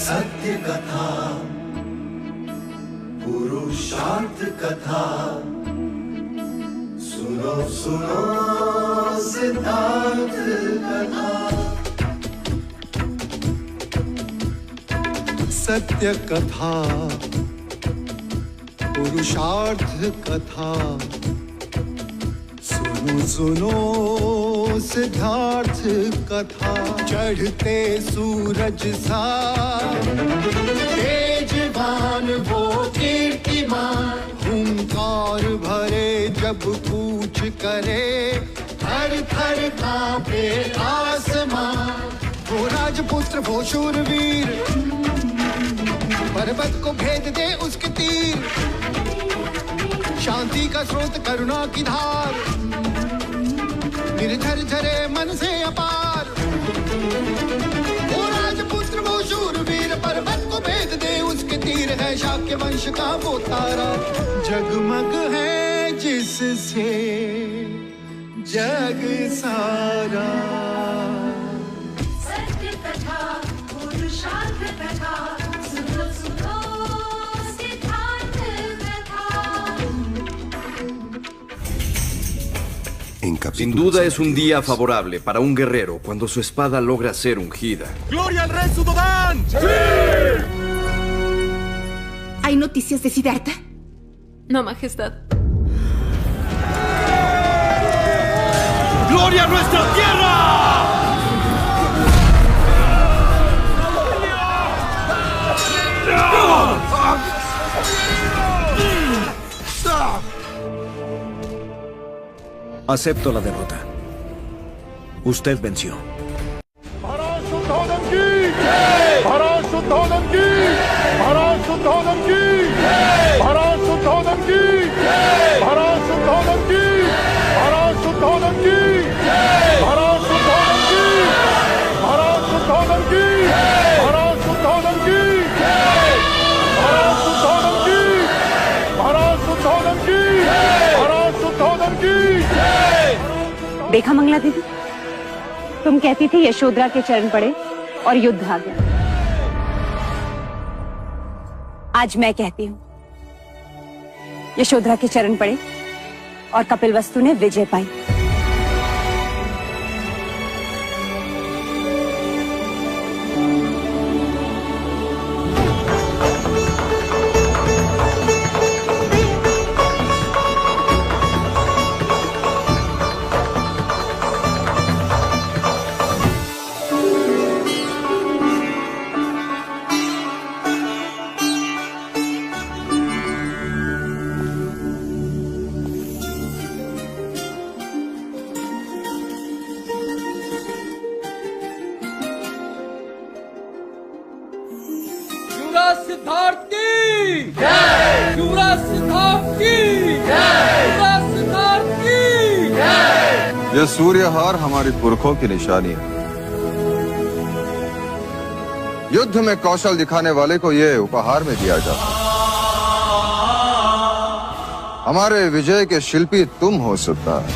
सत्य कथा, पुरुषार्थ कथा, सुनो सुनो सिद्धार्थ कथा। सत्य कथा, पुरुषार्थ कथा, सुनो सुनो सिद्धार्थ कथा। चढ़ते सूरज सा तेजवान वो कीर्तिमान, हुंकार भरे जब कूच करे, थर थर कांपे आसमान। वो राजपुत्र वो शूरवीर, पर्वत को भेद दे उसके तीर, शांति का स्रोत करुणा की धार, निर्झर झरे मन से अपार। वो राजपुत्र वो शूरवीर, पर्वत को भेद दे उसके तीर, है शाक्य वंश का वो तारा, जगमग है जिससे जग सारा। सत्य कथा, पुरुषार्थ कथा, सुनो सुनो सिद्धार्थ कथा। Sin duda es un día favorable para un guerrero cuando su espada logra ser ungida. ¡Gloria al rey Sudodán! ¡Sí! ¿Hay noticias de Siddhartha? No, majestad. ¡Gloria a nuestra tierra! Acepto la derrota. Usted venció. ¡Para Sudodán की! ¡Para Sudodán की! ¡Para Sudodán की! ¡Para Sudodán की! ¡Para Sudodán की! ¡Para Sudodán की! ¡Para Sudodán की! ¡Para Sudodán की! ¡Para Sudodán की! ¡Para Sudodán की! ¡Para Sudodán की! ¡Para Sudodán की! देखा मंगला दीदी, तुम कहती थी यशोधरा के चरण पड़े और युद्ध आ गया। आज मैं कहती हूँ यशोधरा के चरण पड़े और कपिलवस्तु ने विजय पाई। सिद्धार्थ की जय! युवराज सिद्धार्थ की जय! युवराज सिद्धार्थ की जय! यह सूर्यहार हमारे पुरखों की निशानी है। युद्ध में कौशल दिखाने वाले को यह उपहार में दिया जाता है। हमारे विजय के शिल्पी तुम हो सकता है।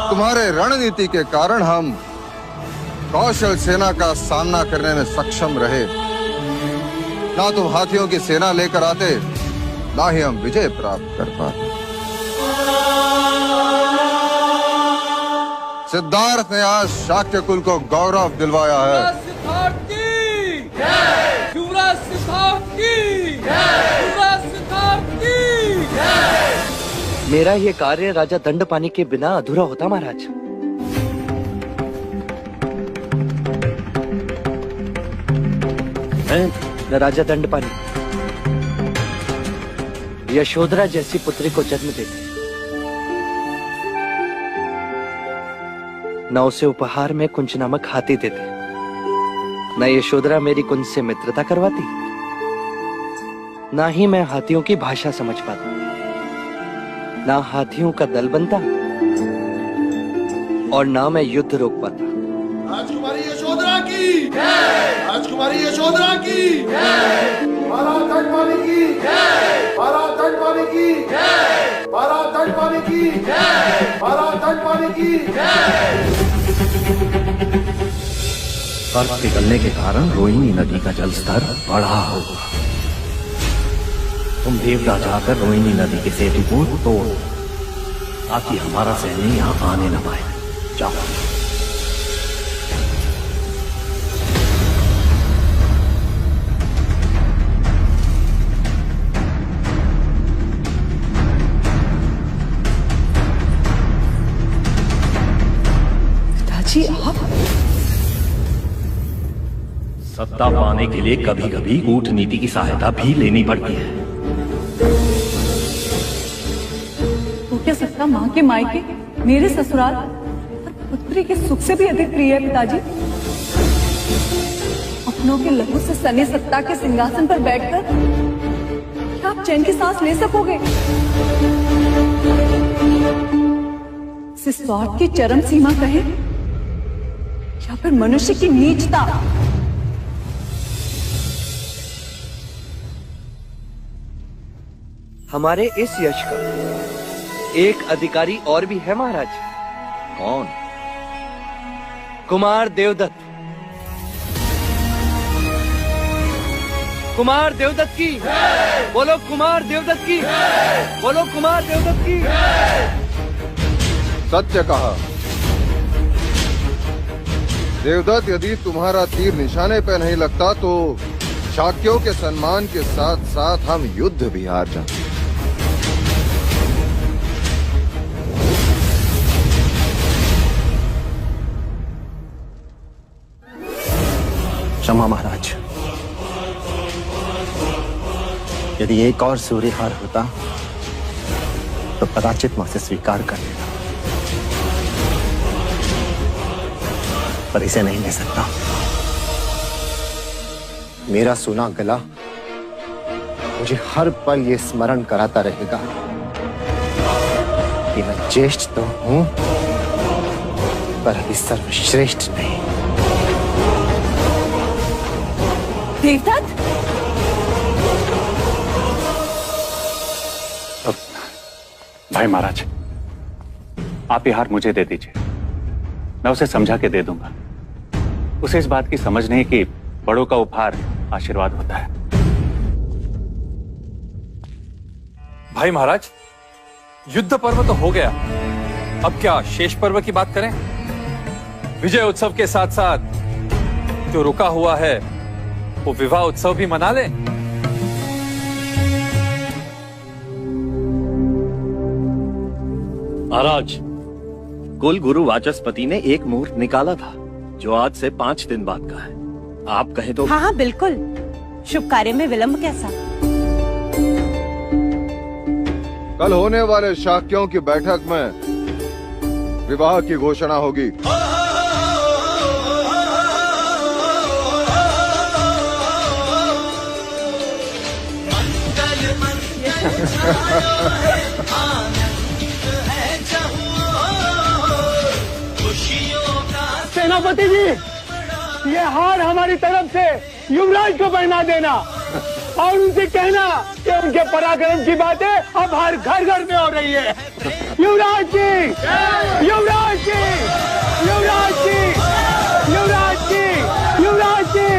तुम्हारे रणनीति के कारण हम कौशल सेना का सामना करने में सक्षम रहे। ना तुम हाथियों की सेना लेकर आते, ना ही हम विजय प्राप्त कर पाते। सिद्धार्थ ने आज शाक्य कुल को गौरव दिलवाया है। सिद्धार्थ की जय! युवराज सिद्धार्थ की जय! युवराज सिद्धार्थ की जय! मेरा ये कार्य राजा दंडपानी के बिना अधूरा होता महाराज। न राजा दंडपानी यशोधरा जैसी पुत्री को जन्म देते, न उसे उपहार में कुंज नामक हाथी देते, न यशोधरा मेरी कुंज से मित्रता करवाती, ना ही मैं हाथियों की भाषा समझ पाता, ना हाथियों का दल बनता और ना मैं युद्ध रोक पाता। राजकुमारी यशोधरा की जय! राजकुमारी यशोधरा की जय! महाराज दंडपानी की जय! महाराज दंडपानी की जय! महाराज दंडपानी की जय! महाराज दंडपानी की जय! बर्फ पिघलने के कारण रोहिणी नदी का जलस्तर बढ़ा होगा। तुम देवता जाकर रोहिणी नदी के सेतु को तोड़ ताकि हमारा सैन्य यहाँ आने न पाए। जाओ। पिताजी आप? सत्ता पाने के लिए कभी कभी कूटनीति की सहायता भी लेनी पड़ती है। तो क्या सत्ता माँ के मायके, मेरे ससुराल और पुत्री के सुख से भी अधिक प्रिय है पिताजी? अपनों के लहू से सने सत्ता के सिंहासन पर बैठकर क्या आप चैन की सांस ले सकोगे? इसे स्वार्थ की चरम सीमा कहे या फिर मनुष्य की नीचता? हमारे इस यश का एक अधिकारी और भी है महाराज। कौन? कुमार देवदत्त। कुमार देवदत्त की बोलो, कुमार देवदत्त की बोलो, कुमार देवदत्त की। सत्य कहा। देवदत्त, यदि तुम्हारा तीर निशाने पे नहीं लगता तो शाक्यों के सम्मान के साथ साथ हम युद्ध भी हार जाते। क्षमा महाराज, यदि एक और सूर्यहार होता तो कदाचित मुझसे स्वीकार कर लेता, पर इसे नहीं ले सकता। मेरा सुना गला मुझे हर पल ये स्मरण कराता रहेगा कि मैं ज्येष्ठ तो हूं, पर अभी सर्वश्रेष्ठ नहीं। देवदत्त, भाई महाराज, आप ये हार मुझे दे दीजिए, मैं उसे समझा के दे दूंगा। उसे इस बात की समझ नहीं कि बड़ों का उपहार आशीर्वाद होता है। भाई महाराज, युद्ध पर्व तो हो गया, अब क्या शेष पर्व की बात करें? विजय उत्सव के साथ साथ जो रुका हुआ है वो विवाह उत्सव भी मना ले। महाराज, कुल गुरु वाचस्पति ने एक मुहूर्त निकाला था जो आज से 5 दिन बाद का है। आप कहें तो? हाँ बिल्कुल, शुभ कार्य में विलंब कैसा? कल होने वाले शाक्यों की बैठक में विवाह की घोषणा होगी। सेनापति जी, ये हार हमारी तरफ से युवराज को पहना देना और उनसे कहना कि उनके पराक्रम की बातें अब हर घर घर में हो रही है। युवराज जी, युवराज जी, युवराज जी, युवराज जी, युवराज जी,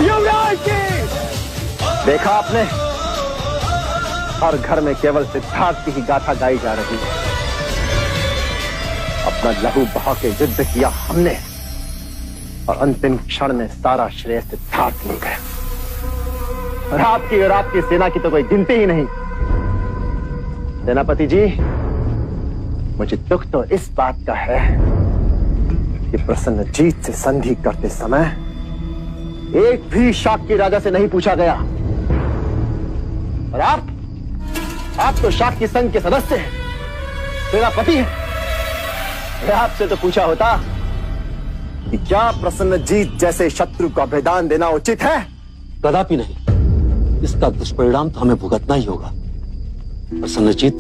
युवराज जी। देखा आपने, हर घर में केवल सिद्धार्थ की ही गाथा गाई जा रही है। अपना लहू बहा के युद्ध किया हमने और अंतिम क्षण में सारा श्रेय सिद्धार्थ ले गए। और आपकी सेना की तो कोई गिनती ही नहीं। सेनापति जी, मुझे दुख तो इस बात का है कि प्रसन्नजीत से संधि करते समय एक भी शाक्य राजा से नहीं पूछा गया। और आप तो शाक्य संघ के सदस्य हैं, सेनापति हैं। आपसे तो पूछा होता कि क्या प्रसन्नजीत जैसे शत्रु को अभेदान देना उचित है? कदापि नहीं। इसका दुष्परिणाम तो हमें भुगतना ही होगा। प्रसन्नजीत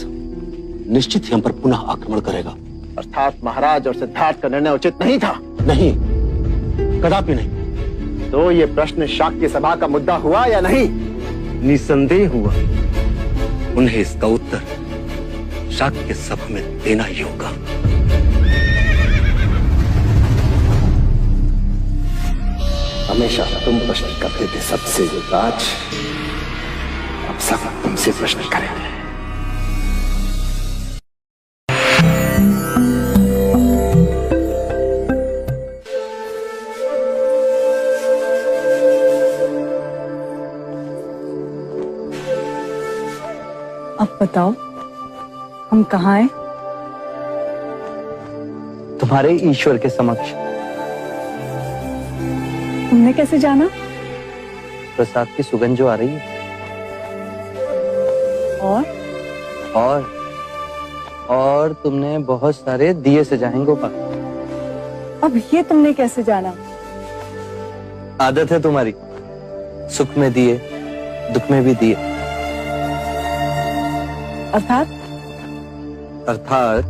निश्चित ही हम पर पुनः आक्रमण करेगा। अर्थात महाराज और सिद्धार्थ का निर्णय उचित नहीं था? नहीं, कदापि नहीं। तो ये प्रश्न शाक्य सभा का मुद्दा हुआ या नहीं? निसंदेह हुआ। उन्हें इसका उत्तर शाक्य सभा में देना ही होगा। हमेशा तुम प्रश्न करते थे सबसे युवराज, अब सब तुमसे प्रश्न करेंगे। अब बताओ हम कहाँ हैं? तुम्हारे ईश्वर के समक्ष। तुमने कैसे जाना? प्रसाद की सुगंध जो आ रही है। और तुमने बहुत सारे दिए सजाएं गोपाल। अब ये तुमने कैसे जाना? आदत है तुम्हारी, सुख में दिए दुख में भी दिए। अर्थात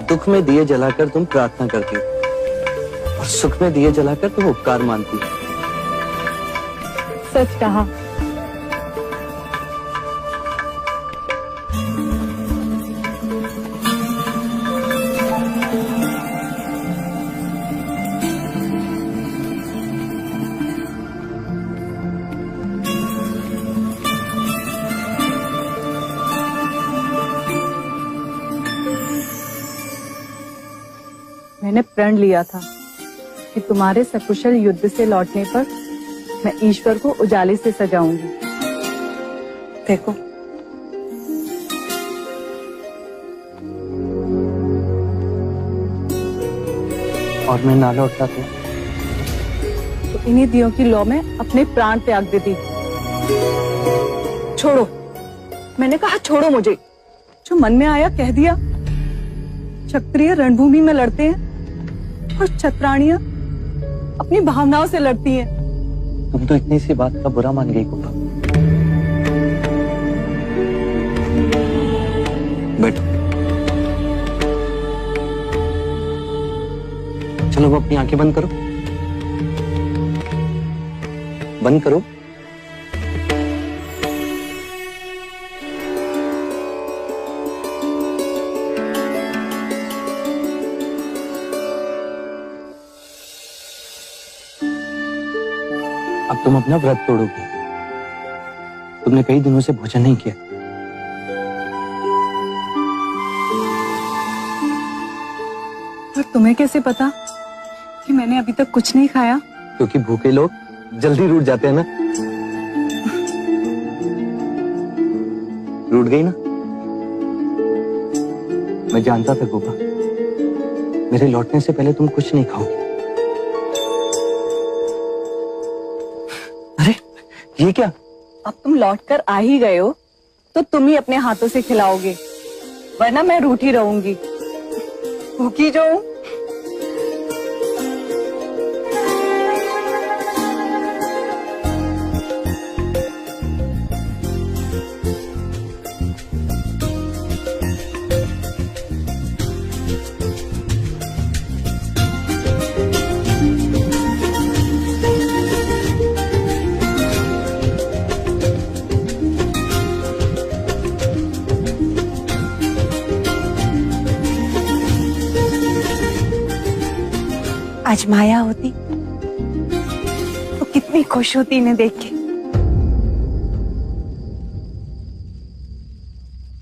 दुख में दिए जलाकर तुम प्रार्थना करती हो और सुख में दिए जलाकर तुम उपकार मानती हो। सच कहा। मैंने प्रण लिया था कि तुम्हारे सकुशल युद्ध से लौटने पर मैं ईश्वर को उजाले से सजाऊंगी। देखो, और मैं ना लौटता था तो इन्हीं दियों की लौ में अपने प्राण त्याग देती। छोड़ो, मैंने कहा छोड़ो मुझे। जो मन में आया कह दिया। क्षत्रिय रणभूमि में लड़ते हैं और छत्राणियां अपनी भावनाओं से लड़ती हैं। तुम तो इतनी सी बात का बुरा मान गई गोपा। बैठो, चलो वो अपनी आंखें बंद करो। बंद करो। अब तुम अपना व्रत तोड़ोगी। तुमने कई दिनों से भोजन नहीं किया। और तुम्हें कैसे पता कि मैंने अभी तक कुछ नहीं खाया? क्योंकि भूखे लोग जल्दी रूठ जाते हैं ना। रूठ गई ना? मैं जानता था गोपा, मेरे लौटने से पहले तुम कुछ नहीं खाओगी। ये क्या? अब तुम लौटकर आ ही गए हो तो तुम ही अपने हाथों से खिलाओगे, वरना मैं रूठी रहूंगी। भूखी जो हूं। आज माया होती तो कितनी खुश होती इन्हें देख के।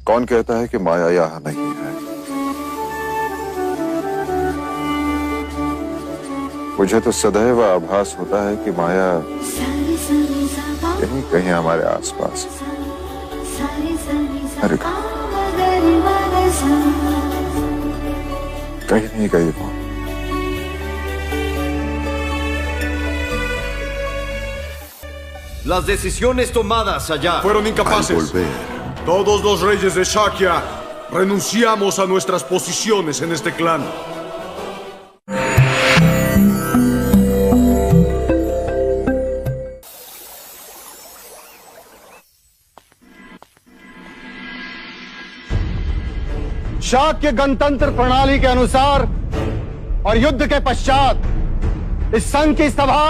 कौन कहता है कि माया यहाँ नहीं है? मुझे तो सदैव आभास होता है कि माया कहीं कहीं हमारे आसपास है। कहीं नहीं गई वो। Las decisiones tomadas allá fueron incapaces. Todos los reyes de Shakya renunciamos a nuestras posiciones en este clan. Shakya गणतंत्र प्रणाली के अनुसार और युद्ध के पश्चात इस संघ की सभा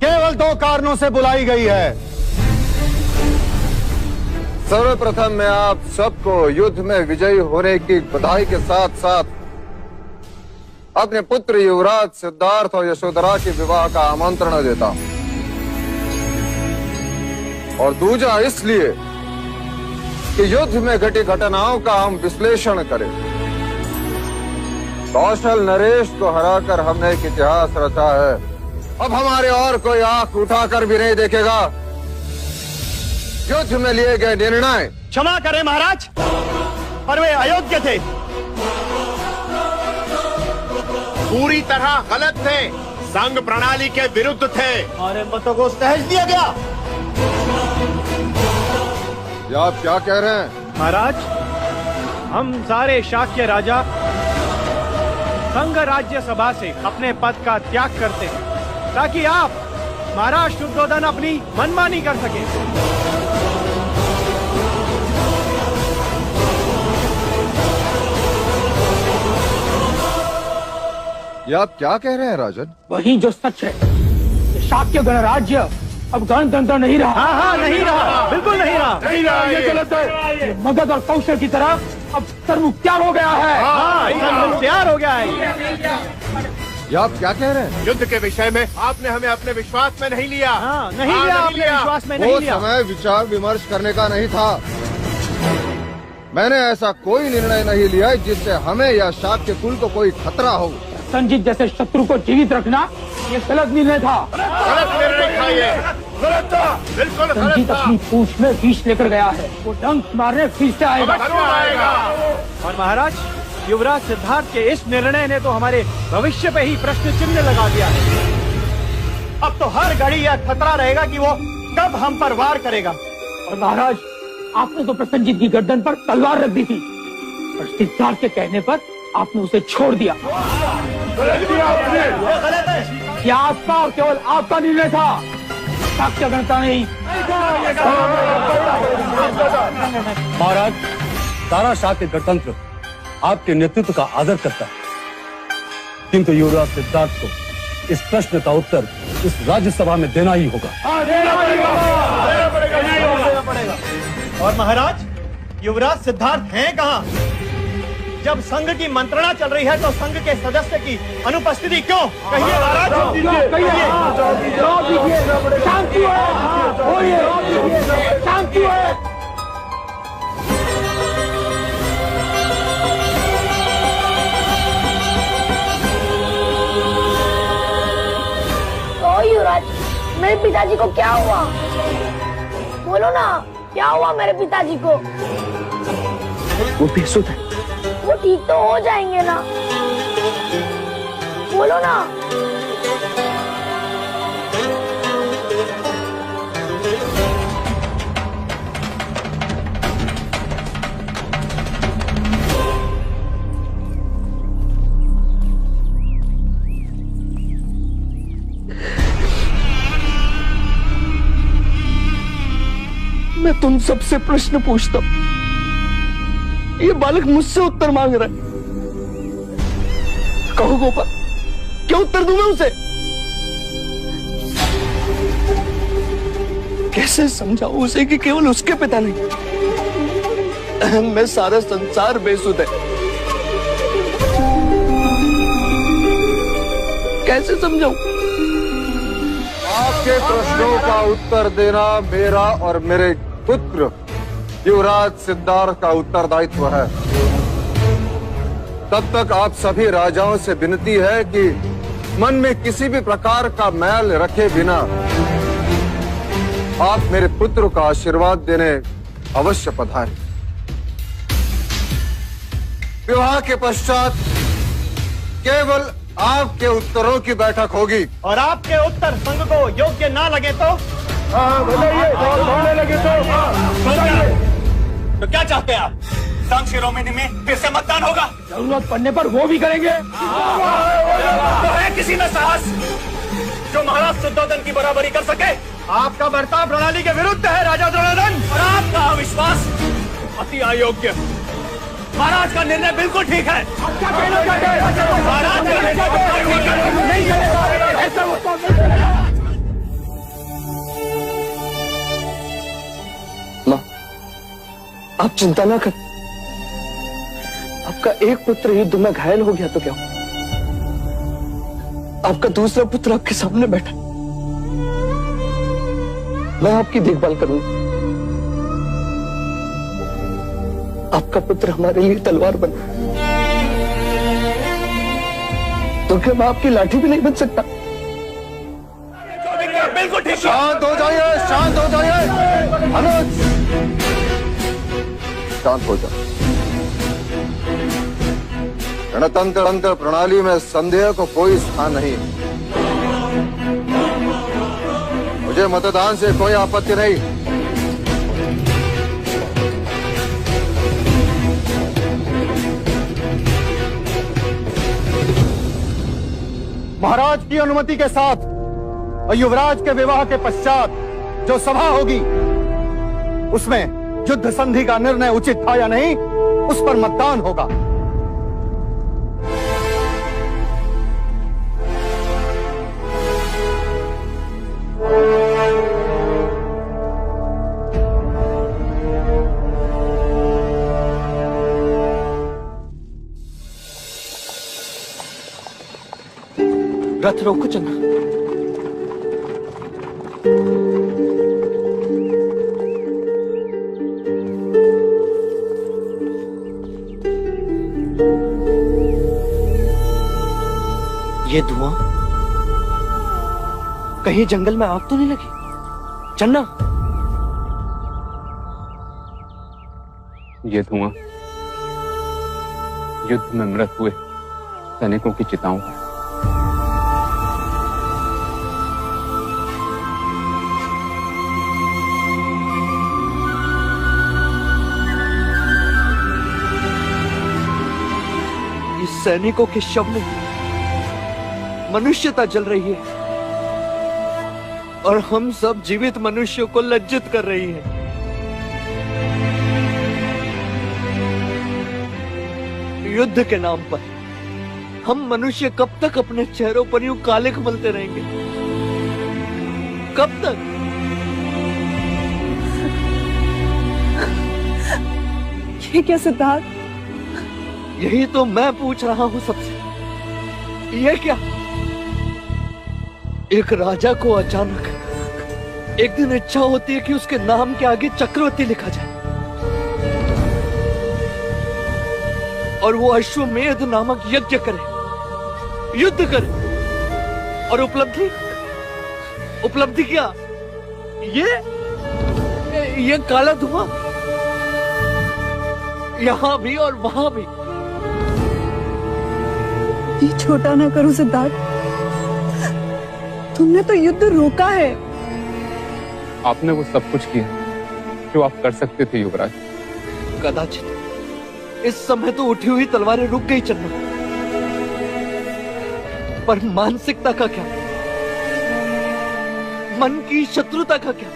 केवल 2 कारणों से बुलाई गई है। सर्वप्रथम मैं आप सबको युद्ध में विजयी होने की बधाई के साथ साथ अपने पुत्र युवराज सिद्धार्थ और यशोधरा के विवाह का आमंत्रण देता हूं, और दूजा इसलिए कि युद्ध में घटी घटनाओं का हम विश्लेषण करें। कौशल नरेश को हराकर हमने एक इतिहास रचा है, अब हमारे और कोई आंख उठाकर भी नहीं देखेगा। युद्ध में लिए गए निर्णय क्षमा करें महाराज, पर वे अयोग्य थे, पूरी तरह गलत थे, संघ प्रणाली के विरुद्ध थे। हमारे मतों को सहज दिया गया। ये आप क्या कह रहे हैं? महाराज, हम सारे शाक्य राजा संघ राज्य सभा से अपने पद का त्याग करते हैं, ताकि आप महाराज शुद्धोधन अपनी मनमानी कर सके। ये आप क्या कह रहे हैं राजन? वही जो सच है, शाक्य गणराज्य अब गणतंत्र नहीं रहा। हाँ, नहीं रहा, बिल्कुल नहीं रहा। ये गलत है। ये मगध और कौशल की तरह अब सर्वमुख्तार हो गया है। सर्वमुख्तार हो गया है। ये आप क्या कह रहे हैं? युद्ध के विषय में आपने हमें अपने विश्वास में नहीं लिया। नहीं लिया, अपने विश्वास में नहीं लिया। वो समय विचार विमर्श करने का नहीं था। मैंने ऐसा कोई निर्णय नहीं लिया जिससे हमें या शाक्य कुल को कोई खतरा हो। संजीत जैसे शत्रु को जीवित रखना ये गलत निर्णय था। गलत निर्णय था ये। गलत था, बिल्कुल गलत था। संजीत अपनी पूंछ में विष लेकर गया है, वो डंक मारने फिर से आएगा। और महाराज, युवराज सिद्धार्थ के इस निर्णय ने तो हमारे भविष्य पे ही प्रश्न चिन्ह लगा दिया है। अब तो हर घड़ी यह खतरा रहेगा कि वो कब हम पर वार करेगा। और महाराज, आपने तो प्रसन्नजीत की गर्दन पर तलवार रख दी थी, पर सिद्धार्थ के कहने पर आपने उसे छोड़ दिया। यह आपका और केवल आपका निर्णय था, शाक्य गणता नहीं। महाराज, सारा शाक्य गणतंत्र आपके नेतृत्व का आदर करता है, किंतु युवराज सिद्धार्थ को इस प्रश्न का उत्तर इस राज्यसभा में देना ही होगा। देना पड़ेगा। और महाराज, युवराज सिद्धार्थ हैं कहाँ? जब संघ की मंत्रणा चल रही है तो संघ के सदस्य की अनुपस्थिति क्यों? कहिए महाराज, शांति है, शांति है। ओ युवराज, मेरे पिताजी को क्या हुआ? बोलो ना, क्या हुआ मेरे पिताजी को? वो बेसुध है। वो ठीक तो हो जाएंगे ना? बोलो ना। मैं तुम सबसे प्रश्न पूछता हूं, ये बालक मुझसे उत्तर मांग रहा है। कहो गोपाल, क्या उत्तर दूं मैं उसे? कैसे समझाऊं उसे कि केवल उसके पिता नहीं, मैं सारा संसार बेसुध है। कैसे समझाऊं? आपके प्रश्नों का उत्तर देना मेरा और मेरे पुत्र युवराज सिद्धार्थ का उत्तरदायित्व है। तब तक आप सभी राजाओं से विनती है कि मन में किसी भी प्रकार का मैल रखे बिना आप मेरे पुत्र का आशीर्वाद देने अवश्य पधारें। विवाह के पश्चात केवल आपके उत्तरों की बैठक होगी। और आपके उत्तर संघ को योग्य ना लगे तो? लगे तो क्या चाहते हैं आप? संघ शिरोमणि में फिर से मतदान होगा? जरूरत पड़ने पर वो भी करेंगे। तो है किसी में साहस जो महाराज शुद्धोधन की बराबरी कर सके? आपका बर्ताव प्रणाली के विरुद्ध है राजा द्रोणादन, और आपका अविश्वास अति अयोग्य। महाराज का निर्णय बिल्कुल ठीक है। क्या कहना चाहते हैं? महाराज का निर्णय नहीं है। आप चिंता ना कर, आपका एक पुत्र युद्ध में घायल हो गया तो क्या? आपका दूसरा पुत्र आपके सामने बैठा, मैं आपकी देखभाल करूंगा। आपका पुत्र हमारे लिए तलवार बना, तो क्या मैं आपकी लाठी भी नहीं बन सकता? बिल्कुल ठीक। शांत हो जाइए, शांत हो जाइए। अनुज, शांत हो जाओ। गणतंत्र प्रणाली में संदेह को कोई स्थान नहीं। मुझे मतदान से कोई आपत्ति नहीं। महाराज की अनुमति के साथ और युवराज के विवाह के पश्चात जो सभा होगी उसमें युद्ध संधि का निर्णय उचित था या नहीं, उस पर मतदान होगा। रथ रोको चन्ना। ये धुआं, कहीं जंगल में आग तो नहीं लगी? चन्ना, ये धुआं युद्ध में मृत हुए सैनिकों की चिताओं का। सैनिकों के शव में मनुष्यता जल रही है और हम सब जीवित मनुष्यों को लज्जित कर रही है। युद्ध के नाम पर हम मनुष्य कब तक अपने चेहरों पर यूं काले मलते रहेंगे? कब तक? ये क्या सिद्धार्थ? यही तो मैं पूछ रहा हूं सबसे। ये क्या? एक राजा को अचानक एक दिन इच्छा होती है कि उसके नाम के आगे चक्रवर्ती लिखा जाए, और वो अश्वमेध नामक यज्ञ करे, युद्ध करे, और उपलब्धि क्या? ये काला धुआं, यहां भी और वहां भी। ये छोटा ना करो सिद्धार्थ, तुमने तो युद्ध रोका है। आपने वो सब कुछ किया जो आप कर सकते थे युवराज। कदाचित इस समय तो उठी हुई तलवारें रुक गई चन्ना, पर मानसिकता का क्या? मन की शत्रुता का क्या?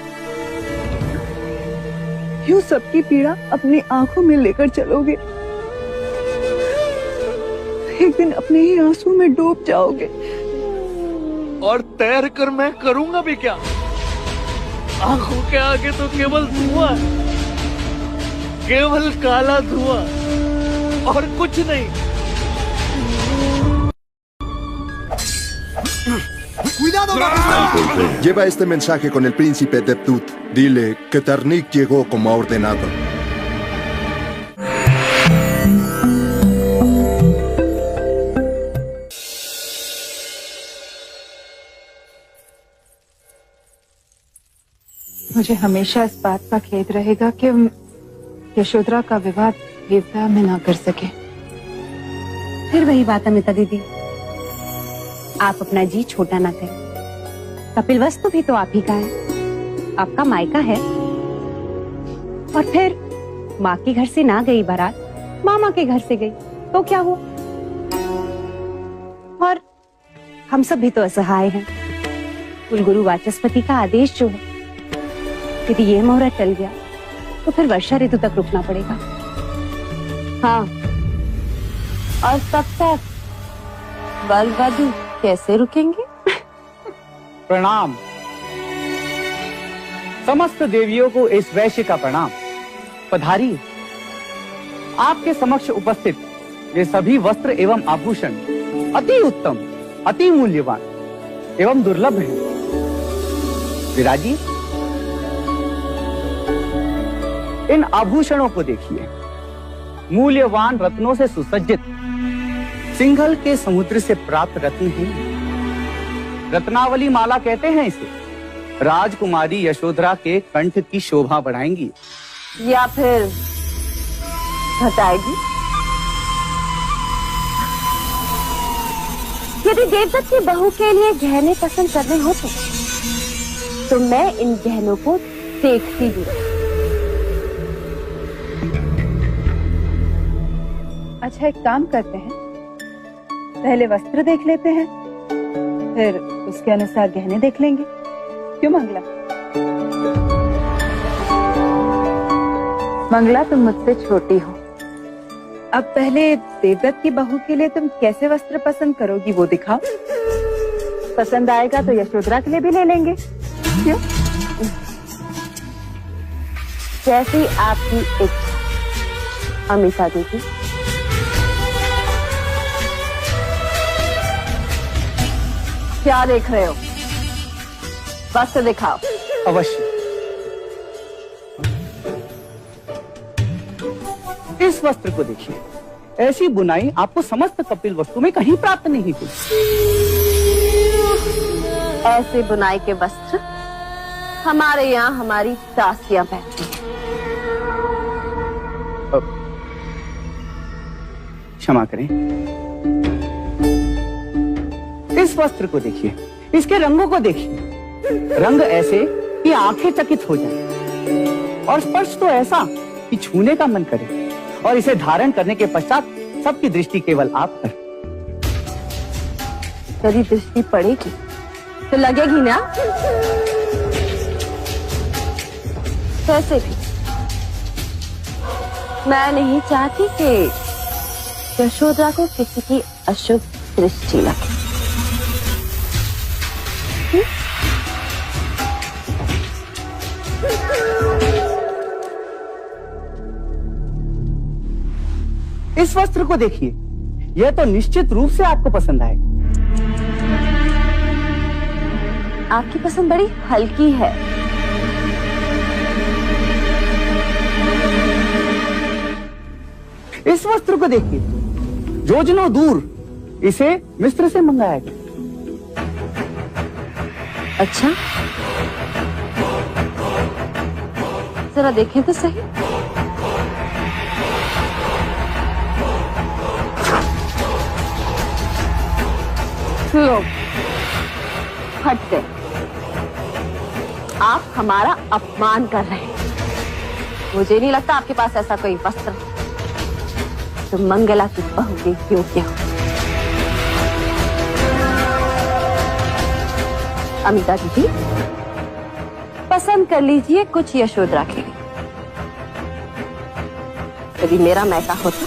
यूं सबकी पीड़ा अपनी आंखों में लेकर चलोगे, एक दिन अपने ही आंसू में डूब जाओगे। और तैर कर मैं करूंगा भी क्या? आंखों के आगे तो केवल धुआं है, केवल काला धुआं और कुछ नहीं। Cuidado, Majestad. Lleva este mensaje con el príncipe Deptut. Dile que Ternik llegó como ha ordenado. मुझे हमेशा इस बात का खेद रहेगा कि यशोधरा का विवाह देवता में ना कर सके। फिर वही बात अमिता दीदी, आप अपना जी छोटा ना करें। कपिलवस्तु भी तो आप ही का है, आपका मायका है। और फिर माँ के घर से ना गई बारात, मामा के घर से गई, तो क्या हुआ? और हम सब भी तो असहाय हैं। कुलगुरु वाचस्पति का आदेश जो है, यदि ये मुहूर्त टल गया तो फिर वर्षा ऋतु तक रुकना पड़ेगा। हाँ, और तब तक वर वधू कैसे रुकेंगे? प्रणाम। समस्त देवियों को इस वैश्य का प्रणाम। पधारिए। आपके समक्ष उपस्थित ये सभी वस्त्र एवं आभूषण अति उत्तम अति मूल्यवान एवं दुर्लभ है। विराजी, इन आभूषणों को देखिए, मूल्यवान रत्नों से सुसज्जित सिंघल के समुद्र से प्राप्त रत्न हैं। रत्नावली माला कहते हैं इसे। राजकुमारी यशोधरा के कंठ की शोभा बढ़ाएंगी या फिर घटाएगी। यदि देवदत्त की बहू के लिए गहने पसंद करने होते तो मैं इन गहनों को देखती भी। अच्छा, एक काम करते हैं, पहले वस्त्र देख लेते हैं, फिर उसके अनुसार गहने देख लेंगे। क्यों मंगला? मंगला, तुम मुझसे छोटी हो। अब पहले देवदत्त की बहू के लिए तुम कैसे वस्त्र पसंद करोगी वो दिखाओ। पसंद आएगा तो यशोधरा के लिए भी ले लेंगे। क्यों? जैसी आपकी इच्छा। अमिता दीदी, क्या देख रहे हो? वस्त्र दिखाओ। अवश्य। इस वस्त्र को देखिए, ऐसी बुनाई आपको समस्त कपिल वस्तु में कहीं प्राप्त नहीं हुई। ऐसे बुनाई के वस्त्र हमारे यहाँ हमारी दासियां पहनती हैं। क्षमा करें, इस वस्त्र को देखिए, इसके रंगों को देखिए। रंग ऐसे कि आंखें चकित हो जाएं और स्पर्श तो ऐसा कि छूने का मन करे, और इसे धारण करने के पश्चात सबकी दृष्टि केवल आप पर। यदि दृष्टि पड़ेगी तो लगेगी ना। वैसे भी मैं नहीं चाहती कि यशोधरा को किसी की अशुभ दृष्टि लगे। इस वस्त्र को देखिए, यह तो निश्चित रूप से आपको पसंद आएगा। आपकी पसंद बड़ी हल्की है। इस वस्त्र को देखिए, योजनों दूर इसे मिस्र से मंगाया गया। अच्छा, जरा देखें तो सही। लो, हट गए। आप हमारा अपमान कर रहे हैं। मुझे नहीं लगता आपके पास ऐसा कोई वस्त्र तो मंगला की बहू के योग्य हो। अमिता दीदी, पसंद कर लीजिए कुछ यशोधरा के लिए। यदि मेरा मैका होता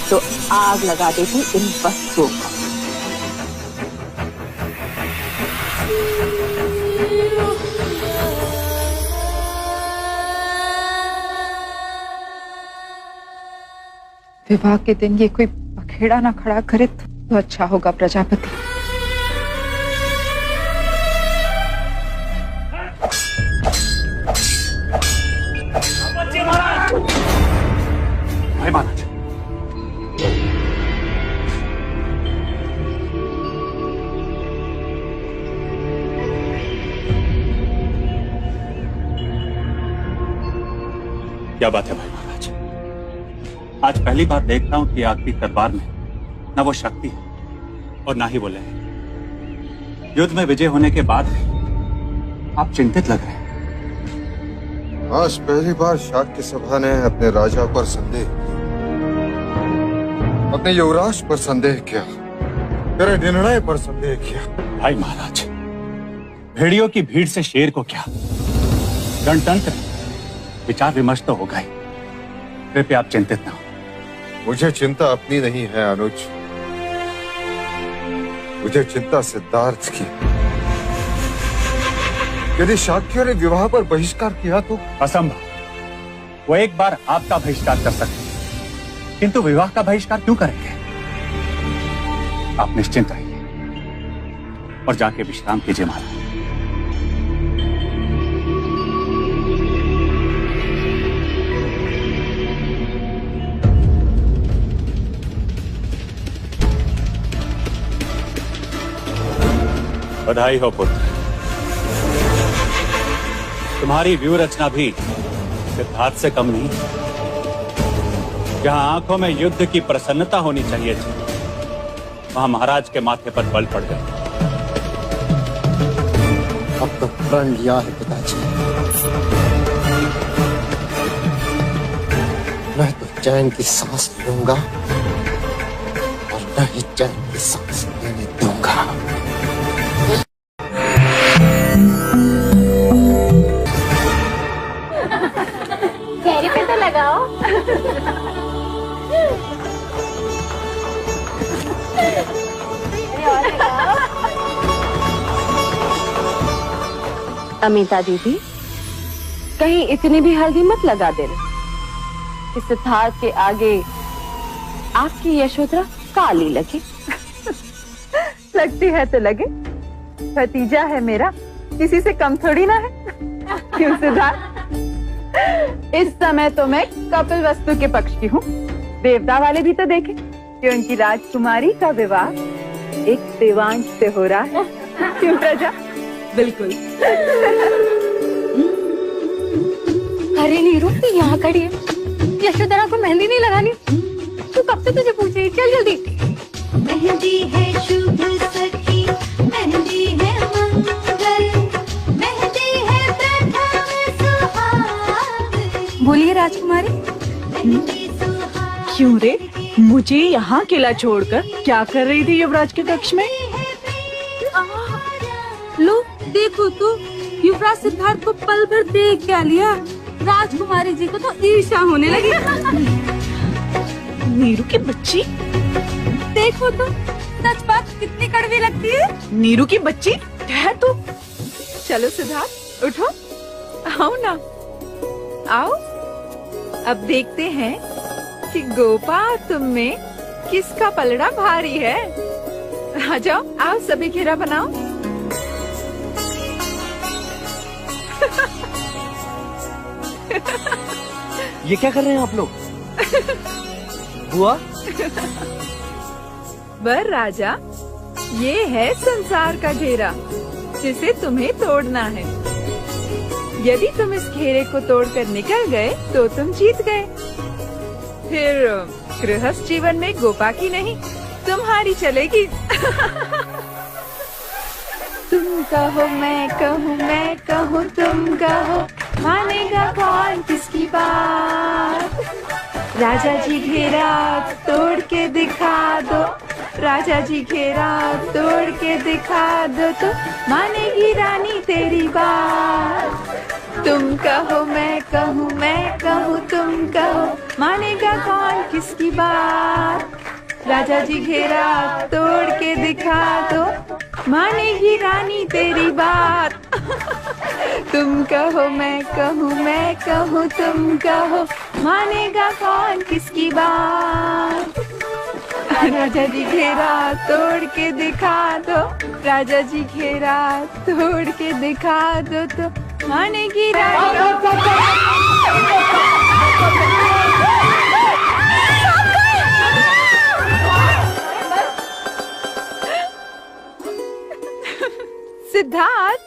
तो आग लगा देती इन वस्तुओं को। विवाह के दिन ये कोई पखेड़ा ना खड़ा करे तो अच्छा होगा प्रजापति। भाई महाराज, क्या बात है भाई महाराज? आज पहली बार देख रहा हूं कि आपकी तलवार में न वो शक्ति है और ना ही वो लय। युद्ध में विजय होने के बाद आप चिंतित लग रहे हैं। आज पहली बार शाक्य सभा ने अपने राजा पर संदेह किया, अपने युवराज पर संदेह किया, तेरे निर्णय पर संदेह किया। भाई महाराज, भेड़ियों की भीड़ से शेर को क्या? गणतंत्र विचार विमर्श तो होगा ही। कृपया आप चिंतित ना हो। मुझे चिंता अपनी नहीं है अनुज, मुझे चिंता सिद्धार्थ की। यदि शाक्यों ने विवाह पर बहिष्कार किया तो? असंभव। वो एक बार आपका बहिष्कार कर सकते हैं, किंतु विवाह का बहिष्कार क्यों करेंगे? आप निश्चिंत रहिए और जाके विश्राम कीजिए महाराज। बधाई हो पुत्र, तुम्हारी व्यूह रचना भी सिद्धार्थ से कम नहीं। जहां आंखों में युद्ध की प्रसन्नता होनी चाहिए थी, वहां महाराज के माथे पर बल पड़ गए। अब तो प्रण लिया है पिताजी, मैं तो चैन की सांस लूंगा और न ही चैन की सांस लेने दूंगा। चेहरे पे तो लगाओ। अमिता दीदी, कहीं इतनी भी हल्दी मत लगा देना कि सिद्धार्थ के आगे आपकी यशोधरा काली लगे। लगती है तो लगे, भतीजा है मेरा, किसी से कम थोड़ी ना है। क्यों सिद्धार्थ? इस समय तो मैं कपिल वस्तु के पक्ष की हूँ। देवता वाले भी तो देखे कि उनकी राजकुमारी का विवाह एक देवांश से हो रहा है। क्यों प्रजा? बिल्कुल। अरे नीरू, तू यहाँ खड़ी है, यशोधरा को मेहंदी नहीं लगानी? तू कब से तुझे पूछ रही? चल जल्दी। मेहंदी है शुभ सखी, मेहंदी है मंगल, मेहंदी है प्रथम सुहाग। बोलिए राजकुमारी। क्यों रे, मुझे यहाँ किला छोड़कर क्या कर रही थी युवराज के कक्ष में? लो देखो तो, युवराज सिद्धार्थ को पल भर देख क्या लिया। राजकुमारी जी को तो ईर्ष्या होने लगी। नीरू की बच्ची, देखो तो, सच बात कितनी कड़वी लगती है। नीरू की बच्ची ठहर तू। चलो सिद्धार्थ, उठो, आओ ना, आओ। अब देखते हैं कि गोपा तुम में किसका पलड़ा भारी है। आ जाओ, आओ सभी घेरा बनाओ। ये क्या कर रहे हैं आप लोग? बुआ? बर राजा, ये है संसार का घेरा जिसे तुम्हें तोड़ना है। यदि तुम इस घेरे को तोड़कर निकल गए तो तुम जीत गए। फिर गृहस्थ जीवन में गोपा की नहीं, तुम्हारी चलेगी। तुम कहो मैं कहूँ, मैं कहूँ तुम कहो, मानेगा कौन किसकी बात? राजा जी घेरा तोड़ के दिखा दो, राजा जी घेरा तोड़ के दिखा दो, तो मानेगी रानी तेरी बात। तुम कहो मैं कहूँ, मैं कहूँ तुम कहो, मानेगा कौन किसकी बात? राजा जी घेरा तोड़ के दिखा दो, मानेगी रानी तेरी बात। तुम कहो मैं कहूँ, मैं कहूँ तुम कहो, मानेगा कौन किसकी बात? राजा जी घेरा तोड़ के दिखा दो, राजा जी घेरा तोड़ के दिखा दो, तो मानेगी रानी। सिद्धार्थ,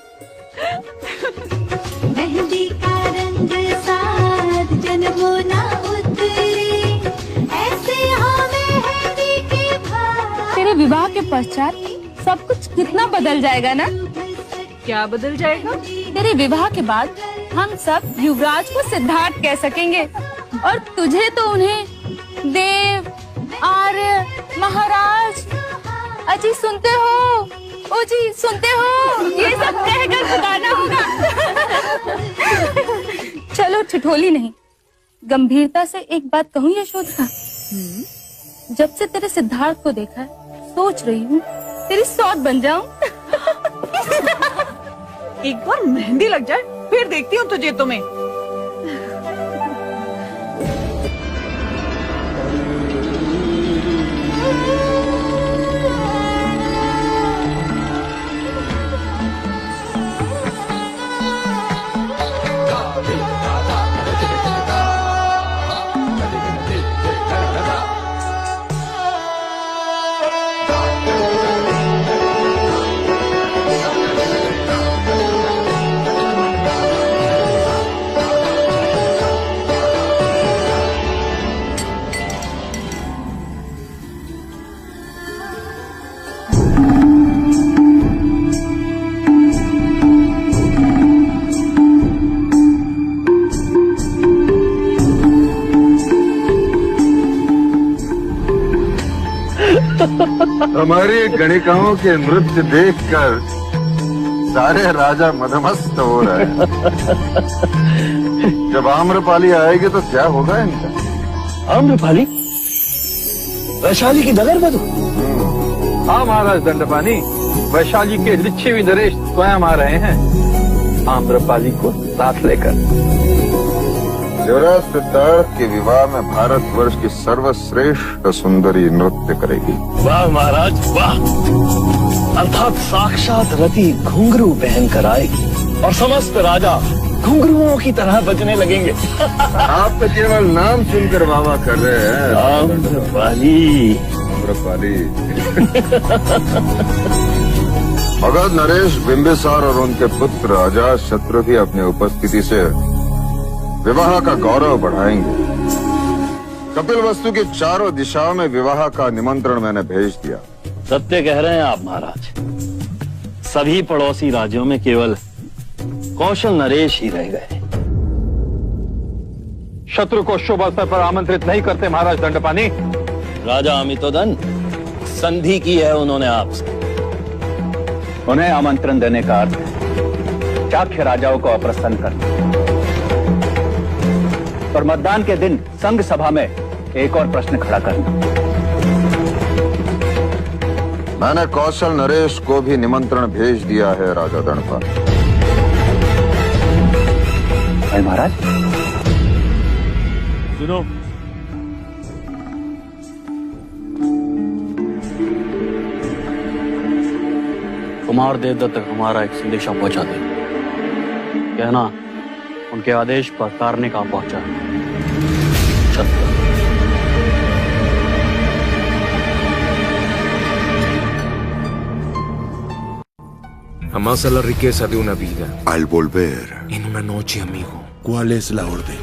मेहंदी का रंग साथ जन्मों ना उतरे, ऐसे हमें मेहंदी के भाव। तेरे विवाह के पश्चात सब कुछ कितना बदल जाएगा ना? क्या बदल जाएगा? तेरे विवाह के बाद हम सब युवराज को सिद्धार्थ कह सकेंगे, और तुझे तो उन्हें देव, आर्य, महाराज। अजी सुनते हो? ओ जी सुनते हो? ये सब कहकर पुकारना होगा। चलो ठिठोली नहीं, गंभीरता से एक बात कहूँ यशोधरा। जब से तेरे सिद्धार्थ को देखा है, सोच रही हूँ तेरी सौत बन जाऊं। एक बार मेहंदी लग जाए, फिर देखती हूँ तुझे तुम्हें। हमारी गणिकाओं के नृत्य देखकर सारे राजा मदमस्त हो रहे हैं। जब आम्रपाली आएगी तो क्या होगा इनका? आम्रपाली? वैशाली की नगर बधू? हाँ महाराज दंडपानी, वैशाली के लिच्छवी नरेश स्वयं आ रहे हैं आम्रपाली को साथ लेकर। युवराज सिद्धार्थ के विवाह में भारतवर्ष की सर्वश्रेष्ठ सुंदरी नृत्य करेगी। वाह महाराज वाह, अर्थात साक्षात रति घुंघरू पहन कर आएगी और समस्त राजा घुंघरुओं की तरह बजने लगेंगे। आप तो केवल नाम सुनकर वाह कर रहे हैं। आम्रपाली आम्रपाली। मगध नरेश बिंबिसार और उनके पुत्र अजात शत्रु भी अपनी उपस्थिति से विवाह का गौरव बढ़ाएंगे। कपिल वस्तु की चारों दिशाओं में विवाह का निमंत्रण मैंने भेज दिया। सत्य कह रहे हैं आप महाराज, सभी पड़ोसी राज्यों में केवल कौशल नरेश ही रह गए। शत्रु को शुभ अवसर पर आमंत्रित नहीं करते महाराज दंडपानी। राजा अमितोदन, संधि की है उन्होंने आपसे। उन्हें आमंत्रण देने का अर्थ है चाख्य राजाओं को अप्रसन्न करना। और मतदान के दिन संघ सभा में एक और प्रश्न खड़ा करना। मैंने कौशल नरेश को भी निमंत्रण भेज दिया है राजा दंडपाल। भाई महाराज सुनो, कुमार देवदत्त तक हमारा एक संदेशा पहुंचा दे। कहना उनके आदेश पर कार्निका पहुंचा। Jamás a la riqueza de una vida. Al volver. En una noche, amigo. ¿Cuál es la orden?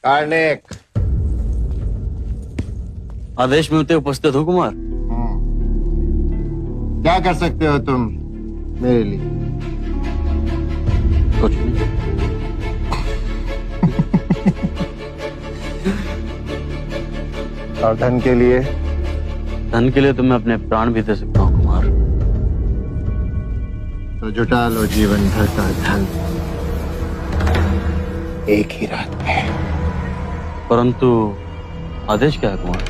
Karnik, आदेश मिलते उपस्थित हो कुमार। क्या कर सकते हो तुम मेरे लिए? कुछ नहीं। और धन के लिए? धन के लिए तो मैं अपने प्राण भी दे सकता हूँ कुमार। तो जुटा लो जीवन भर का धन एक ही रात में। परंतु आदेश क्या है कुमार?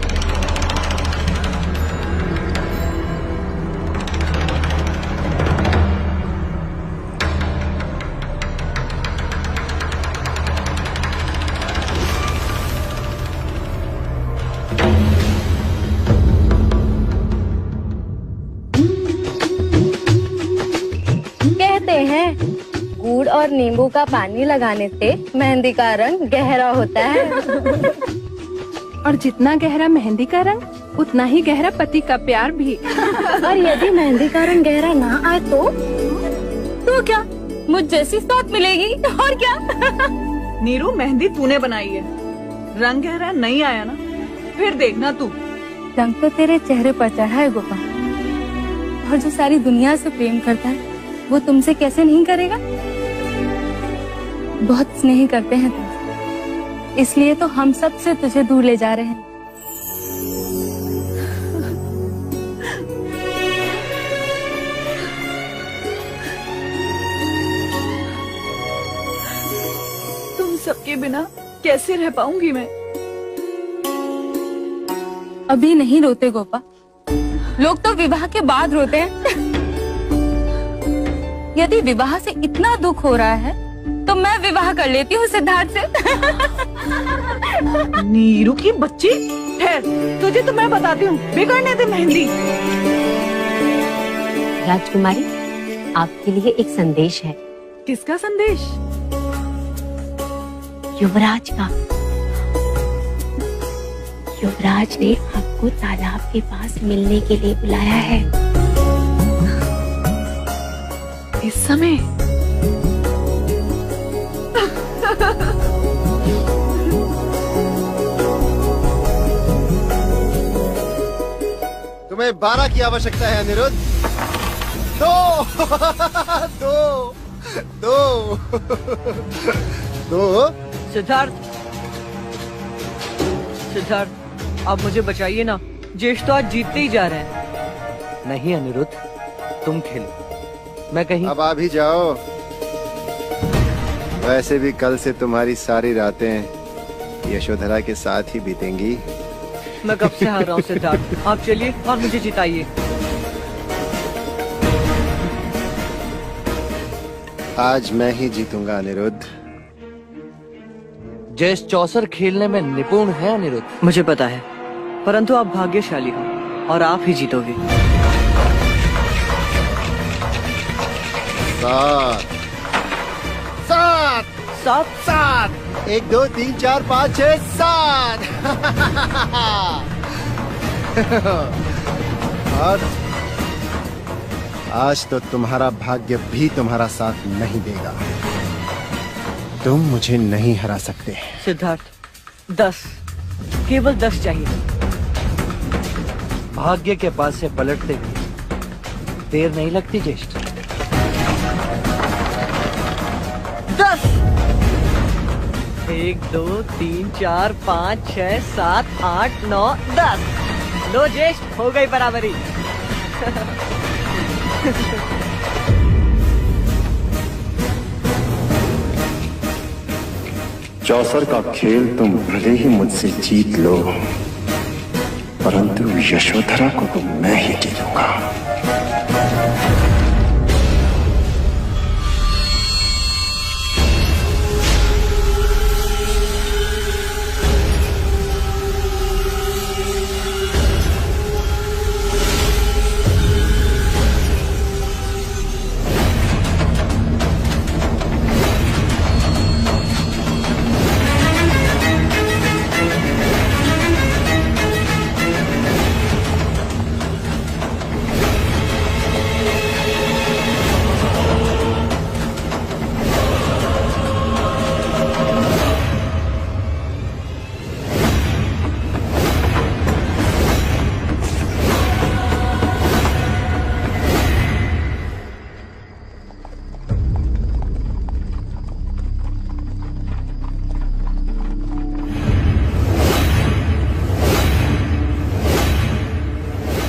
कहते हैं गुड़ और नींबू का पानी लगाने से मेहंदी का रंग गहरा होता है। और जितना गहरा मेहंदी का रंग, उतना ही गहरा पति का प्यार भी। और यदि मेहंदी का रंग गहरा ना आए तो क्या मुझ जैसी साथ मिलेगी? और क्या? नीरू, मेहंदी तूने बनाई है, रंग गहरा नहीं आया ना, फिर देखना तू। रंग तो तेरे चेहरे पर चढ़ा है गोपाल, और जो सारी दुनिया से प्रेम करता है वो तुमसे कैसे नहीं करेगा? बहुत स्नेह करते हैं तुमसे, इसलिए तो हम सब से तुझे दूर ले जा रहे हैं। तुम सबके बिना कैसे रह पाऊंगी मैं? अभी नहीं रोते गोपा, लोग तो विवाह के बाद रोते हैं। यदि विवाह से इतना दुख हो रहा है तो मैं विवाह कर लेती हूँ सिद्धार्थ से। नीरू की बच्ची, ठहर, तुझे तो मैं बताती हूँ, बिगड़ने दे मेहंदी। राजकुमारी, आपके लिए एक संदेश है। किसका संदेश? युवराज का। युवराज ने आपको तालाब के पास मिलने के लिए बुलाया है। इस समय? तुम्हें 12 की आवश्यकता है अनिरुद्ध। 2 2 2 2। सिद्धार्थ, आप मुझे बचाइए ना, ज्येष्ठ तो आज जीतते ही जा रहे हैं। नहीं अनिरुद्ध, तुम खेलो, मैं कहीं। अब आ भी जाओ। वैसे भी कल से तुम्हारी सारी रातें यशोधरा के साथ ही बीतेंगी। मैं कब से हार रहा हूँ सिद्धार्थ, आप चलिए और मुझे जिताइए। आज मैं ही जीतूंगा अनिरुद्ध। ज्येष्ठ चौसर खेलने में निपुण है अनिरुद्ध। मुझे पता है, परंतु आप भाग्यशाली हो और आप ही जीतोगे। 7 1 2 3 4 5 6 7। और आज तो तुम्हारा भाग्य भी तुम्हारा साथ नहीं देगा। तुम मुझे नहीं हरा सकते। सिद्धार्थ 10, केवल 10 चाहिए। भाग्य के पास से पलटते हुए देर नहीं लगती ज्येष्ठ। 10 1 2 3 4 5 6 7 8 9 10। लो ज्येष्ठ, हो गई बराबरी। चौसर का खेल तुम भले ही मुझसे जीत लो, परंतु यशोधरा को तो मैं ही जीतूंगा।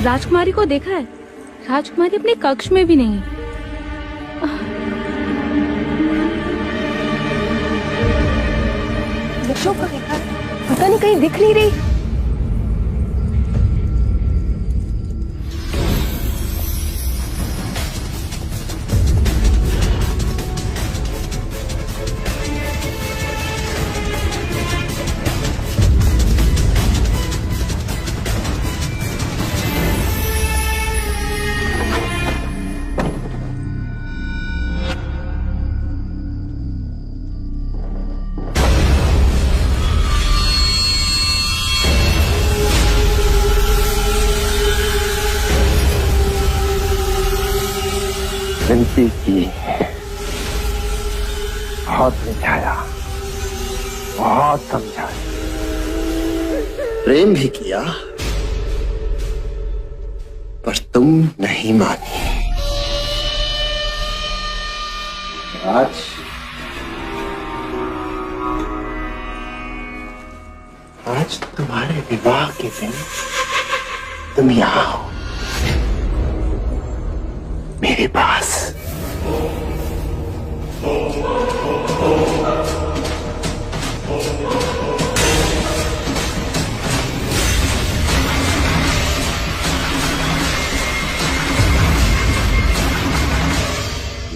राजकुमारी को देखा है? राजकुमारी अपने कक्ष में भी नहीं। बच्चों को देखा, पता नहीं कहीं दिख नहीं रही। विनती की, बहुत समझाया, बहुत समझाया, प्रेम भी किया, पर तुम नहीं मानी। आज तुम्हारे विवाह के दिन तुम यहाँ हो मेरे पास।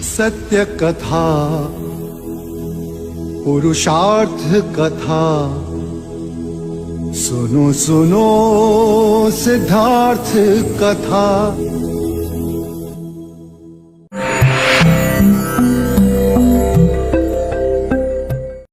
सत्य कथा, पुरुषार्थ कथा, सुनो सुनो सिद्धार्थ कथा।